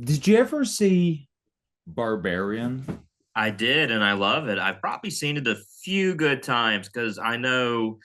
Did you ever see Barbarian? I did, and I love it. I've probably seen it a few good times because I know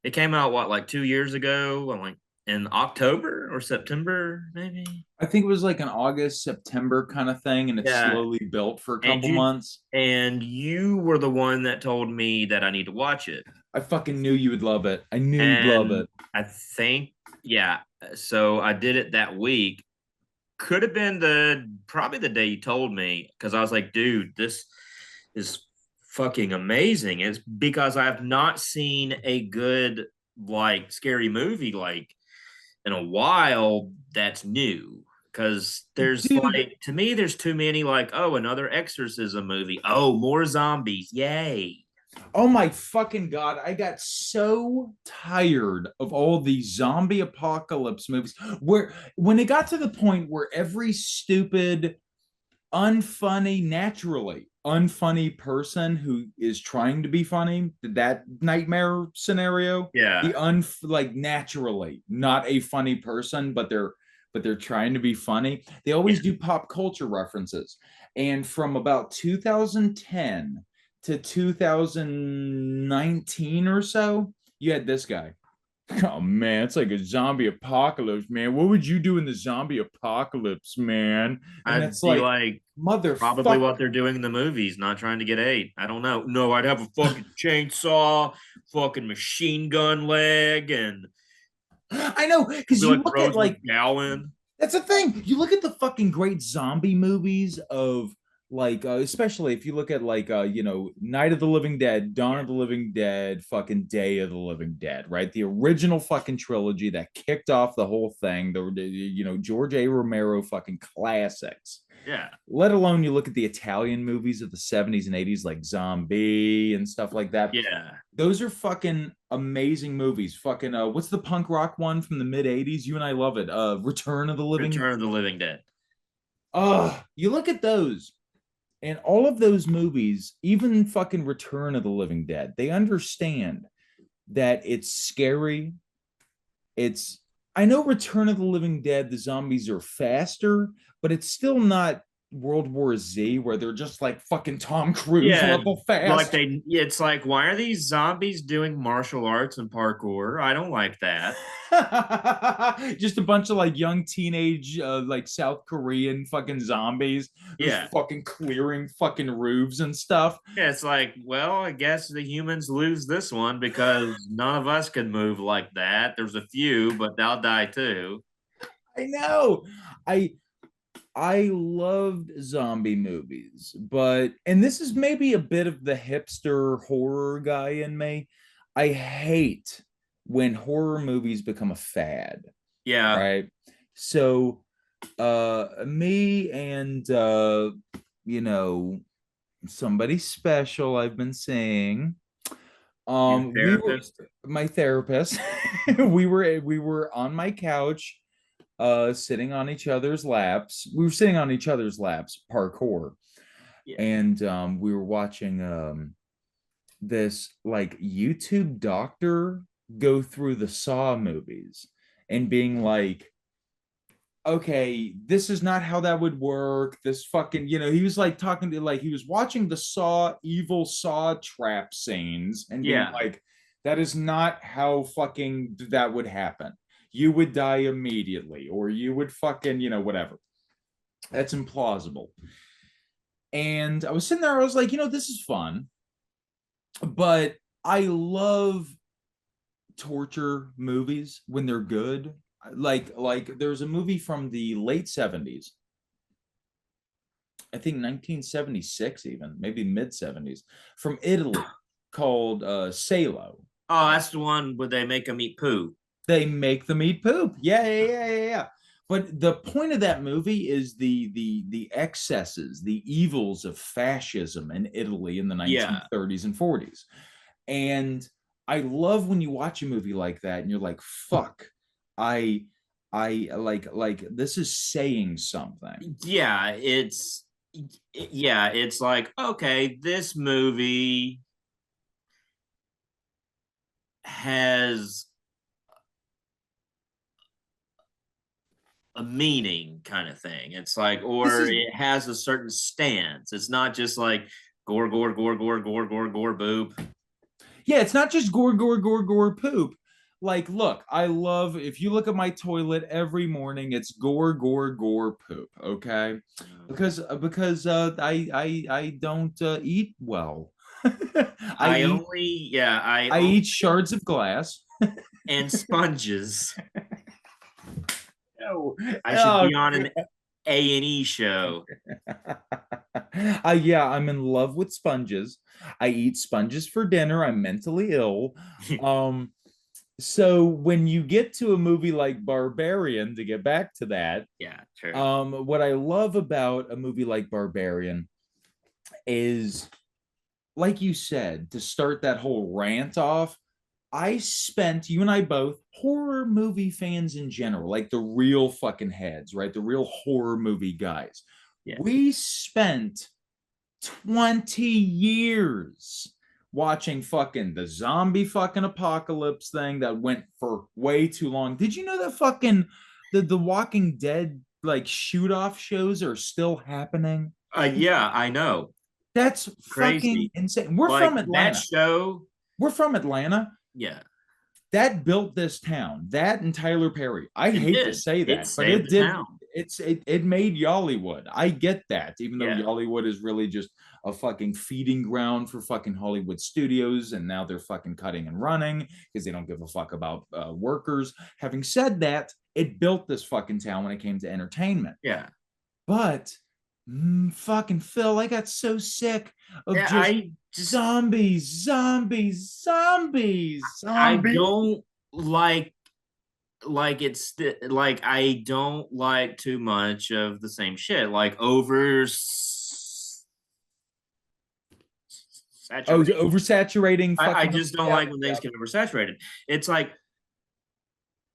it came out like 2 years ago, like in October or September, maybe. I think it was like an August, September kind of thing, and it Yeah, slowly built for a and couple you months. and you were the one that told me that I need to watch it, I fucking knew you would love it. I knew you'd love and it. I think yeah, so I did it that week. Could have been the probably the day you told me because I was like, dude, this is fucking amazing. It's because I have not seen a good like scary movie like in a while that's new. Because there's Dude, like to me, there's too many like, oh, another exorcism movie. Oh, more zombies. Yay. oh my fucking God. I got so tired of all these zombie apocalypse movies where when it got to the point where every stupid unfunny, naturally unfunny person who is trying to be funny, that nightmare scenario, Yeah. the un like naturally not a funny person, but they're trying to be funny. They Yeah. always do pop culture references. And from about 2010 to 2019 or so, you had this guy. Oh man, it's like a zombie apocalypse, man. What would you do in the zombie apocalypse, man? And I'd it's be like, like, probably motherfucker. what they're doing in the movies, not trying to get ate. I don't know. No, I'd have a fucking chainsaw, fucking machine gun leg, and I know, I'd because be you like look at Rose like McGowan. that's the thing. You look at the fucking great zombie movies of like, especially if you look at like, Night of the Living Dead, Dawn Yeah. of the Living Dead, fucking Day of the Living Dead, right? The original fucking trilogy that kicked off the whole thing. George A. Romero fucking classics. Yeah. Let alone you look at the Italian movies of the 70s and 80s, like Zombie and stuff like that. Yeah. Those are fucking amazing movies. Fucking what's the punk rock one from the mid 80s? You and I love it. Return of the Living. Return of the Living Dead. You look at those and all of those movies, even fucking Return of the Living Dead, they understand that it's scary. It's I know Return of the Living Dead, the zombies are faster, but it's still not World War Z where they're just like fucking Tom Cruise Yeah. level Like fast. it's like, why are these zombies doing martial arts and parkour? I don't like that. Just a bunch of like young teenage like South Korean fucking zombies who's Yeah. fucking clearing fucking roofs and stuff. Yeah, it's like, well, I guess the humans lose this one because none of us can move like that. There's a few, but they'll die too. I know. I I loved zombie movies, but and this is maybe a bit of the hipster horror guy in me. I hate when horror movies become a fad, Yeah. right? So me and you know somebody special I've been seeing. Your We were therapist. my therapist. We were on my couch, sitting on each other's laps. We were sitting on each other's laps, parkour, Yeah. and we were watching this like YouTube doctor go through the Saw movies and being like, okay, this is not how that would work. This fucking, he was like talking to like he was watching the Saw evil Saw trap scenes and being Yeah. like, that is not how fucking that would happen. You would die immediately, or you would fucking, whatever. That's implausible. And I was sitting there, I was like, this is fun, but I love torture movies when they're good. Like there's a movie from the late 70s, I think 1976, even maybe mid 70s, from Italy, called Salo. Oh, that's the one where they make them eat poo. They make them eat poop. Yeah, yeah, yeah, yeah, yeah. But the point of that movie is the excesses, the evils of fascism in Italy in the Yeah. 1930s and 40s. And I love when you watch a movie like that and you're like, fuck, I like this is saying something. Yeah. It's like, okay, this movie has a meaning kind of thing. It's like, This or is it has a certain stance. It's not just like gore, gore, gore, gore, gore, gore, gore, boob. Yeah, it's not just gore, gore, gore, gore, poop. Like, look, I love if you look at my toilet every morning, it's gore, gore, gore, poop. Okay, because I don't eat well. I I eat only, yeah, I I only, eat shards of glass. and sponges. Oh, I should oh be on an A&E show. yeah, I'm in love with sponges. I eat sponges for dinner. I'm mentally ill. Um, so when you get to a movie like Barbarian, to get back to that, Yeah, true. what I love about a movie like Barbarian is, like you said, to start that whole rant off, I spent, you and I both, horror movie fans in general, like the real fucking heads, right? The real horror movie guys. Yeah. We spent 20 years watching fucking the zombie fucking apocalypse thing that went for way too long. Did you know that fucking the Walking Dead like shoot off shows are still happening? Yeah, I know. That's fucking Crazy. insane. We're Like from that Atlanta. show. We're from Atlanta. Yeah, That built this town. That and Tyler Perry. I it hate to did. say It that, but saved it the did. town. It made Yollywood. I get that, even though Yeah. Yollywood is really just a fucking feeding ground for fucking Hollywood studios, and now they're fucking cutting and running because they don't give a fuck about workers. Having said that, it built this fucking town when it came to entertainment. Yeah. But fucking Phil, I got so sick of Yeah, just zombies, zombies, zombies, I zombies. don't like it's like I don't like too much of the same shit. Like Oh, saturated. oversaturating I fucking. just don't Yeah, like when things get oversaturated. It's like,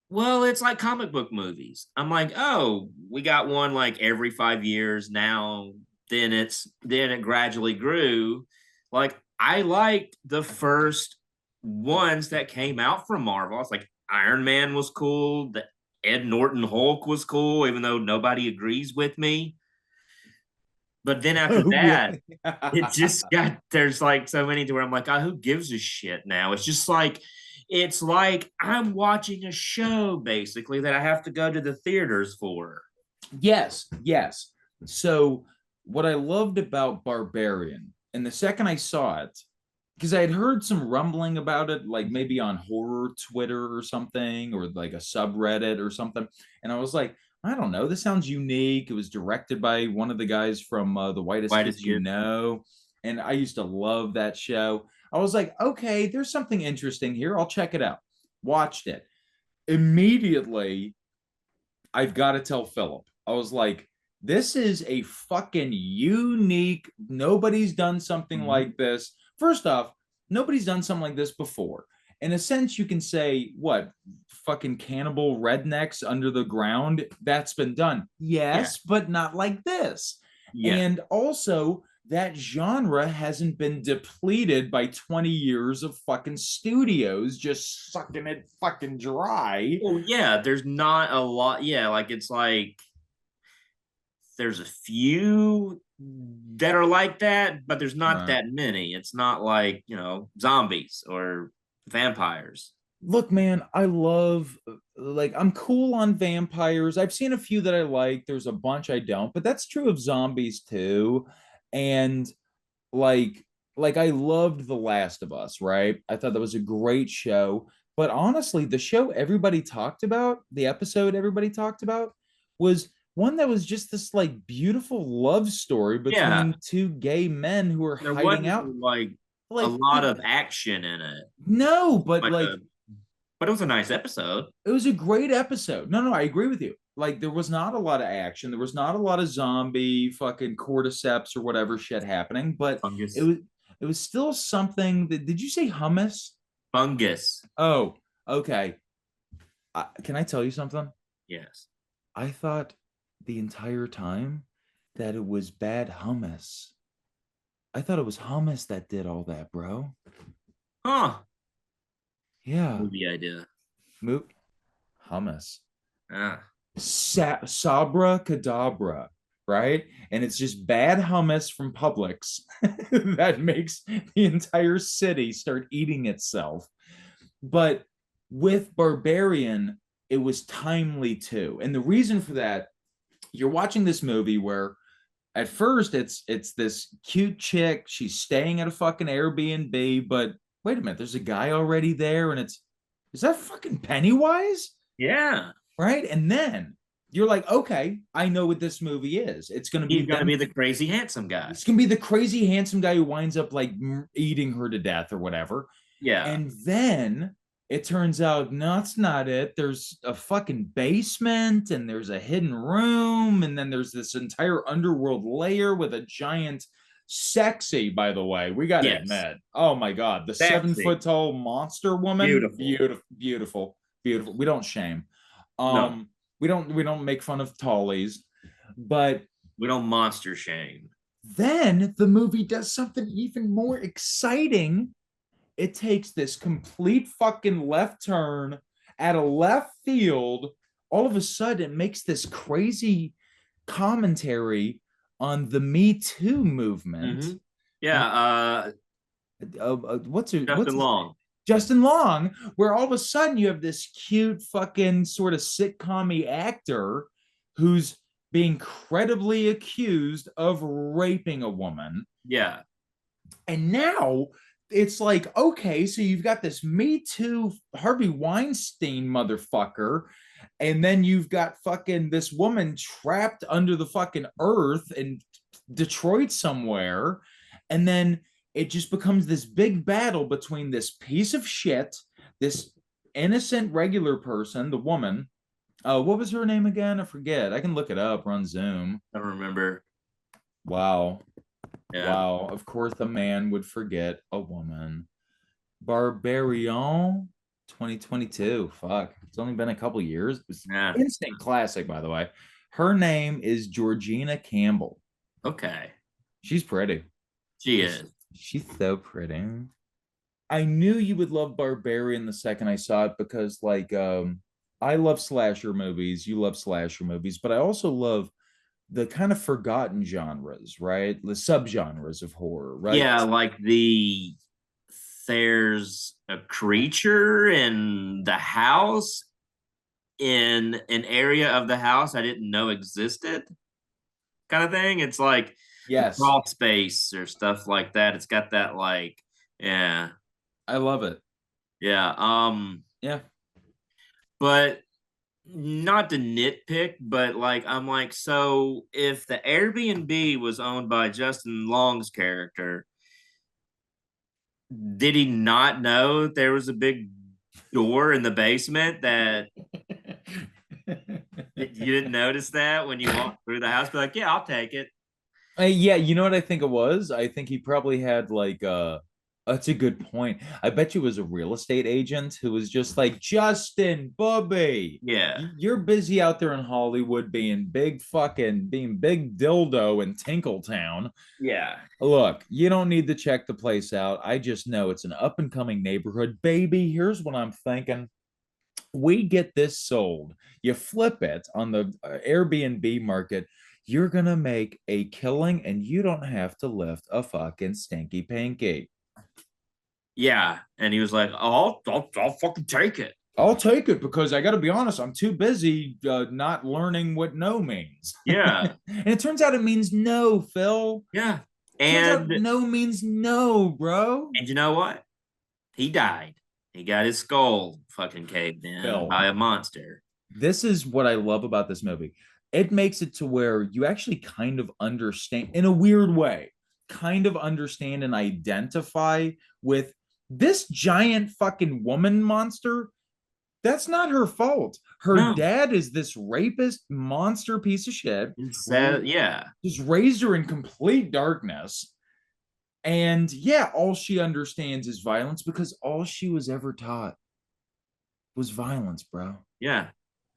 well, it's like comic book movies. I'm like, oh, we got one like every 5 years now. Then it gradually grew. Like I liked the first ones that came out from Marvel. It's like Iron Man was cool. The Ed Norton Hulk was cool, even though nobody agrees with me. But then after oh that, it yeah. just got there's like so many to where I'm like, oh, who gives a shit now? It's like I'm watching a show basically that I have to go to the theaters for. Yes, yes. So what I loved about Barbarian, and the second I saw it, because I had heard some rumbling about it, like maybe on horror Twitter or something, or like a subreddit or something. And I was like, I don't know, this sounds unique. It was directed by one of the guys from The Whitest White as Kids You kids. Know. And I used to love that show. I was like, okay, there's something interesting here. I'll check it out. Watched it. Immediately, I've got to tell Philip. I was like, this is a fucking unique. Nobody's done something Mhm. like this. First off, nobody's done something like this before. In a sense, you can say, what, fucking cannibal rednecks under the ground? That's been done. Yeah. Yes, but not like this. Yeah. And also, that genre hasn't been depleted by 20 years of fucking studios just sucking it fucking dry. Well, yeah, there's not a lot. Yeah, like it's like there's a few that are like that, but there's not Right. that many. It's not like, zombies or vampires. Look, man, I love like I'm cool on vampires. I've seen a few that I like. There's a bunch I don't, but that's true of zombies too. And like like I loved The Last of Us, right? I thought that was a great show. But honestly, the show everybody talked about, the episode everybody talked about was one that was just this like beautiful love story Yeah, between two gay men who are there hiding out. wasn't like a Like lot of action in it. no, but Like like a but it was a nice episode. it was a great episode. No, no, I agree with you. Like there was not a lot of action. There was not a lot of zombie fucking cordyceps or whatever shit happening, but it Fungus. was it was still something that did you say hummus? Fungus. Oh, okay. Can I tell you something? Yes. I thought the entire time that it was bad hummus. I thought it was hummus that did all that, bro. Huh. Yeah. Movie idea. Moot hummus. Ah. Sabra Cadabra, right? And it's just bad hummus from Publix that makes the entire city start eating itself. But with Barbarian, it was timely too. And the reason for that, you're watching this movie where at first it's this cute chick, she's staying at a fucking Airbnb, but wait a minute, there's a guy already there, and it's is that fucking Pennywise? Yeah. Right? And then you're like, okay, I know what this movie is. It's gonna be He's gonna them. be the crazy handsome guy. It's gonna be the crazy handsome guy who winds up like eating her to death or whatever. Yeah. And then it turns out, no, that's not it. There's a fucking basement and there's a hidden room. And then there's this entire underworld layer with a giant, sexy, by the way. We got to Yes. admit. Oh my God. The Sexy. 7 foot tall monster woman. Beautiful. Beautiful. Beautiful. Beautiful. We don't shame. No. We don't make fun of tallies, but We don't monster shame. then the movie does something even more exciting. It takes this complete fucking left turn at a left field. All of a sudden, it makes this crazy commentary on the Me Too movement. Mm-hmm. Yeah. What's Justin Long. Justin Long, where all of a sudden you have this cute fucking sort of sitcom-y actor who's being credibly accused of raping a woman. Yeah. And now it's like, okay, so you've got this Me Too Harvey Weinstein motherfucker, and then you've got fucking this woman trapped under the fucking earth in Detroit somewhere, and then it just becomes this big battle between this piece of shit, this innocent regular person, the woman. What was her name again? I forget. I can look it up. We're on Zoom. I don't remember. Wow. Yeah. Wow. Of course, the man would forget a woman. Barbarian 2022. Fuck. It's only been a couple years. It's Yeah. instant classic, by the way. Her name is Georgina Campbell. Okay. She's pretty. She is. She's so pretty. I knew you would love Barbarian the second I saw it because, like, I love slasher movies. You love slasher movies, but I also love the kind of forgotten genres, right? The subgenres of horror, right? Yeah, like there's a creature in the house in an area of the house I didn't know existed, kind of thing. It's like Yes, crawl space or stuff like that. It's got that like, yeah, I love it. yeah. Yeah. But not to nitpick, but like I'm like, so if the Airbnb was owned by Justin Long's character, did he not know there was a big door in the basement that you didn't notice that when you walked through the house? Be like, yeah, I'll take it. Yeah, you know what I think it was? I think he probably had like that's a good point. I bet you it was a real estate agent who was just like, Justin, Bubby, Yeah. you're busy out there in Hollywood being big dildo in Tinkletown. Yeah. Look, you don't need to check the place out. I just know it's an up and coming neighborhood. Baby, here's what I'm thinking. We get this sold. You flip it on the Airbnb market. You're going to make a killing and you don't have to lift a fucking stinky pinky. Yeah. And he was like, oh, I'll fucking take it. I'll take it because I got to be honest, I'm too busy not learning what no means. Yeah. And it turns out it means no, Phil. Yeah. And no means no, bro. And you know what? He died. He got his skull fucking caved in Phil, by a monster. This is what I love about this movie. It makes it to where you actually kind of understand, in a weird way, kind of understand and identify with this giant fucking woman monster. That's not her fault. Her dad is this rapist monster piece of shit. Yeah. Just raised her in complete darkness. And yeah, all she understands is violence because all she was ever taught was violence, bro. Yeah.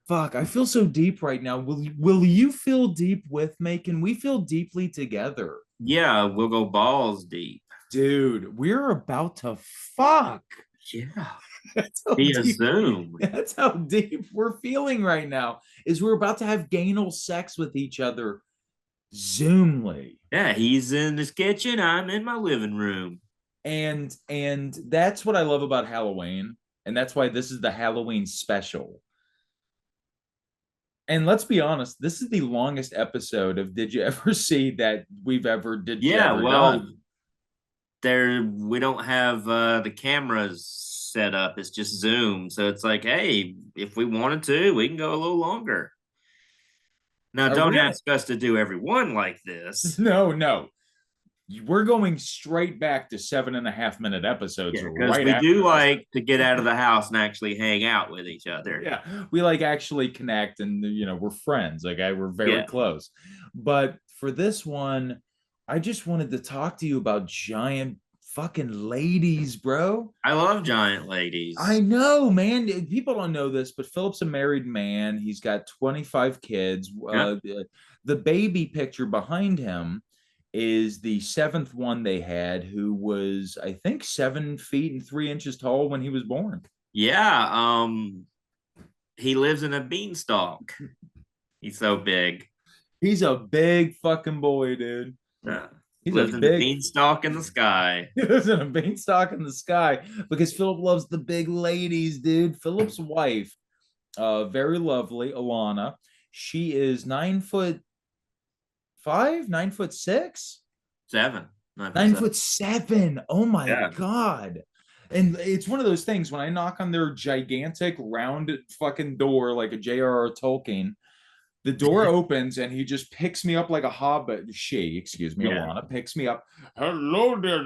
Fuck, I feel so deep right now. Will you feel deep with me? Can we feel deeply together? Yeah, we'll go balls deep. Dude, we're about to fuck. Yeah. That's how Via deep. Zoom. That's how deep we're feeling right now. Is we're about to have anal sex with each other, Zoomly. Yeah, he's in his kitchen. I'm in my living room. And that's what I love about Halloween, and that's why this is the Halloween special. And let's be honest, this is the longest episode of Did You Ever See that we've ever did you Yeah, ever well, done. there we don't have the cameras set up. It's just Zoom. So it's like, hey, if we wanted to, we can go a little longer. Now, We're don't gonna ask us to do every one like this. no, we're going straight back to 7.5 minute episodes Yeah, because right we do after this. like to get out of the house and actually hang out with each other. Yeah, we like actually connect, and we're friends. Okay, we're very Yeah, close. But for this one, I just wanted to talk to you about giant fucking ladies, bro. I love giant I ladies. know, man. People don't know this, but Philip's a married man. He's got 25 kids. Yeah, The baby picture behind him is the seventh one they had, who was, I think, 7 feet and 3 inches tall when he was born. yeah. He lives in a beanstalk. He's so big. He's a big fucking boy, dude. Yeah. He's a Lives in the big, beanstalk in the sky. he lives in a beanstalk in the sky because Philip loves the big ladies, dude. Philip's wife, very lovely, Alana. She is 9'5", 9'6", 7. 9 foot nine 7. foot seven. Oh my Yeah. God. And it's one of those things when I knock on their gigantic round fucking door like a J.R.R. Tolkien, the door opens and he just picks me up like a hobbit. Excuse me, Yeah. Alana, picks me up. Hello there.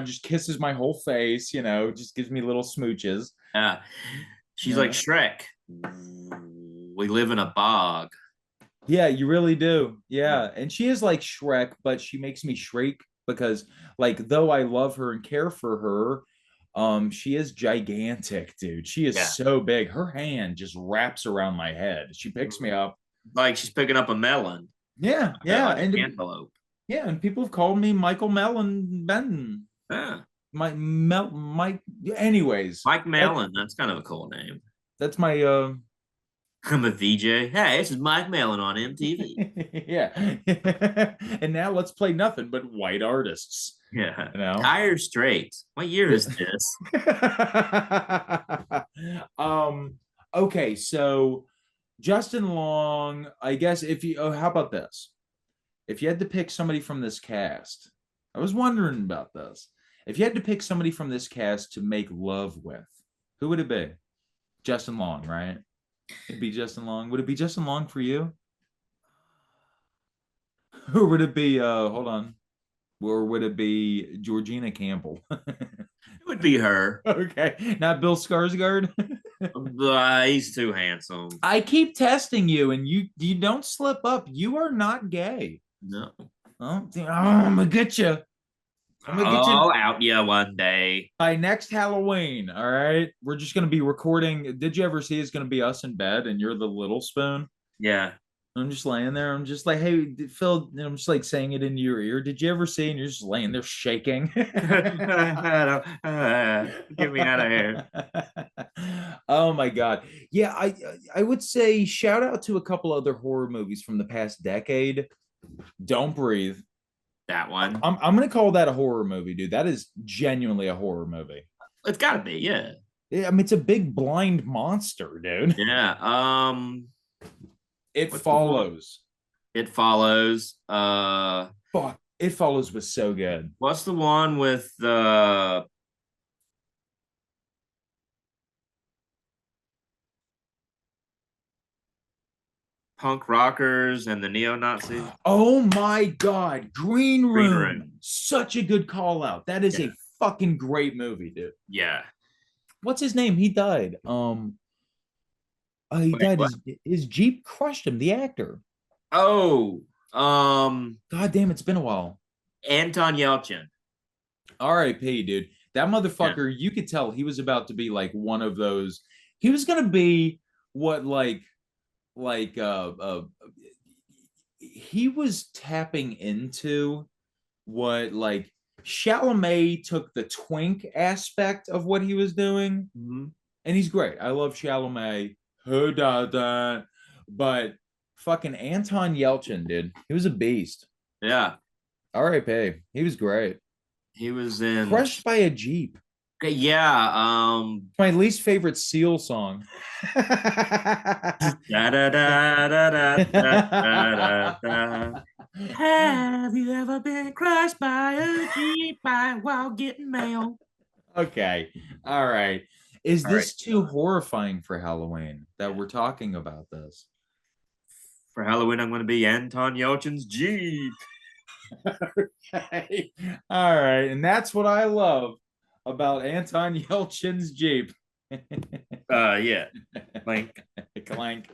Just kisses my whole face, just gives me little smooches. Yeah. She's like Yeah. Shrek. We live in a bog. Yeah, you really do. Yeah. Yeah. And she is like Shrek, but she makes me shriek because, like, though I love her and care for her, she is gigantic, dude. She is Yeah. so big. Her hand just wraps around my head. She picks me up. Like she's picking up a melon. Yeah, yeah. Like an And antelope. yeah, and people have called me Michael Mellon Benton. Yeah. Mike. Anyways, Mike that, Mellon. That's kind of a cool name. that's my I'm a VJ. Hey, this is Mike Mellon on MTV. yeah. And now let's play nothing but white artists. Yeah. You know. Dire Straits. What year is this? um. Okay, so Justin Long. I guess if you. Oh, how about this? If you had to pick somebody from this cast, I was wondering about this. If you had to pick somebody from this cast to make love with, who would it be? Justin Long, right? It'd be Justin Long. Would it be Justin Long for you? Or would it be hold on. Or would it be Georgina Campbell? It would be her. Okay. Not Bill Skarsgard. He's too handsome. I keep testing you and you don't slip up. You are not gay. No. Oh, I'm gonna get you. I'm gonna get you Out yeah one day. by next Halloween. All right. We're just gonna be recording. Did you ever see it's gonna be us in bed and you're the little spoon? Yeah. I'm just laying there. I'm just like, hey, Phil, I'm just like saying it into your ear. Did you ever see? And you're just laying there shaking. Get me out of here. Oh my God. Yeah, I would say shout out to a couple other horror movies from the past decade. Don't Breathe. That one. I'm gonna call that a horror movie, dude. That is genuinely a horror movie. It's gotta be, yeah. I mean, it's a big blind monster, dude. Yeah. It Follows. It Follows. Fuck. It Follows was so good. What's the one with the punk rockers and the neo-Nazis? Oh my God. Green Green Room. Room. Such a good call out. That is a fucking great movie, dude. Yeah. What's his name? He died. He Wait, died. what? His Jeep crushed him, the actor. Oh, God damn, it's been a while. Anton Yelchin. R.I.P., dude. That motherfucker, you could tell he was about to be like one of those. He was gonna be what like he was tapping into what like Chalamet took the twink aspect of what he was doing, Mhm. and he's great. I love Chalamet. Who doesn't? But fucking Anton Yelchin, dude, he was a beast. Yeah, R.I.P. He was great. he was in. Crushed by a Jeep. Okay, yeah. My least favorite Seal song. Da, da, da, da, da, da, da, da. Have you ever been crushed by a Jeep while getting mail? Okay. All right. Is All right. this too horrifying for Halloween that we're talking about this? For Halloween, I'm going to be Anton Yelchin's Jeep. Okay. All right. And that's what I love about Anton Yelchin's Jeep. Yeah. Like. Clank.